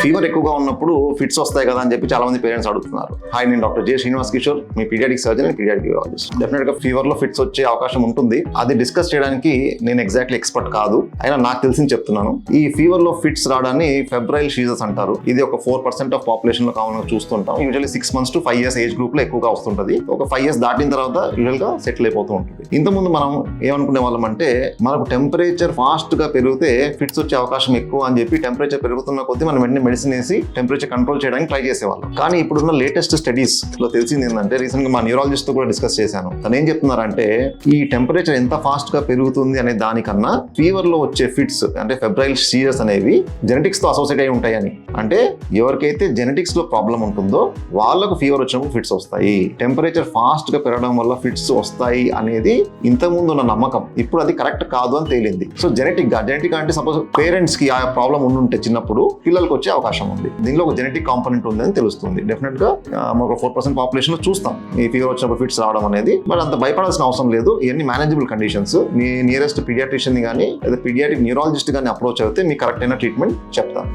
Fever ఎక్కువగా ఉన్నప్పుడు fits వస్తాయి కదా అని చెప్పి చాలా మంది పేరెంట్స్ అడుగుతున్నారు. హాయ్, నేను doctor J Srinivas Kishore, me paediatric surgeon and paediatric urologist. Definite గా ఫీవర్ లో ఫిట్స్ వచ్చే అవకాశం ఉంటుంది. అది డిస్కస్ చేయడానికి నేను ఎగ్జాక్ట్లీ ఎక్స్పర్ట్ కాదు, అయినా నాకు తెలిసింది చెప్తున్నాను. ఈ ఫీవర్ లో ఫిట్స్ రావడాన్ని ఫెబ్రైల్ షీజర్స్ అంటారు. ఇది ఒక 4% ఆఫ్ పాపులేషన్ లో కామన్ గా చూస్తుంటాం. Usually 6 months to 5 years age group లో ఎక్కువగా వస్తుంటది. ఒక 5 years దాటిన తర్వాత యూజువల్ గా సెటిల్ అయిపోతూ ఉంటుంది. ఇంతకుముందు మనం ఏమనుకునే వాళ్ళం అంటే, మనకు టెంపరేచర్ ఫాస్ట్ గా పెరిగితే ఫిట్స్ వచ్చే అవకాశం ఎక్కువ అని చెప్పి టెంపరేచర్ పెరుగుతున్న కొద్దీ మనం వెంటనే మెడిసిన్ వేసి టెంపరేచర్ కంట్రోల్ చేయడానికి ట్రై చేసేవాళ్ళం. కానీ ఇప్పుడున్న లేటెస్ట్ స్టడీస్ లో తెలిసింది ఏంటంటే, రీసెంట్ గా మా న్యూరాలజిస్ట్ తో కూడా డిస్కస్ చేశాను. తను ఏం చెప్తున్నారంటే, ఈ టెంపరేచర్ ఎంత ఫాస్ట్ గా పెరుగుతుంది అనే దానికన్నా ఫీవర్ లో వచ్చే ఫిట్స్ అంటే ఫెబ్రైల్ సీజర్స్ అనేవి జెనెటిక్స్ తో అసోసియేట్ అయి ఉంటాయని. అంటే ఎవరికైతే జెనెటిక్స్ లో ప్రాబ్లం ఉంటుందో వాళ్ళకు ఫీవర్ వచ్చినప్పుడు ఫిట్స్ వస్తాయి. టెంపరేచర్ ఫాస్ట్ గా పెరగడం వల్ల ఫిట్స్ వస్తాయి అనేది ఇంతకుముందు ఉన్న నమ్మకం. ఇప్పుడు అది కరెక్ట్ కాదు అని తేలింది. సో జెనెటిక్ అంటే సపోజ్ పేరెంట్స్ కి ఆ ప్రాబ్లం ఉండుంటే చిన్నప్పుడు పిల్లలకు వచ్చే అవకాశం ఉంది. దీనిలో ఒక జెనెటిక్ కాంపోనెంట్ ఉందని తెలుస్తుంది. డెఫినెట్ గా ఒక 4% పాపులేషన్ లో చూస్తాం ఈ ఫీవర్ వచ్చినప్పుడు ఫిట్స్ రావడం అనేది. బట్ అంత భయపడాల్సిన అవసరం లేదు. ఇవన్నీ మేనేజబుల్ కండిషన్స్. మీ నియరెస్ట్ పీడియాట్రిషియన్ ని కానీ లేదా పీడియాటిక్ న్యూరాలజిస్ట్ గానీ అప్రోచ్ అయితే మీకు కరెక్ట్ అయిన ట్రీట్మెంట్ చెప్తాను.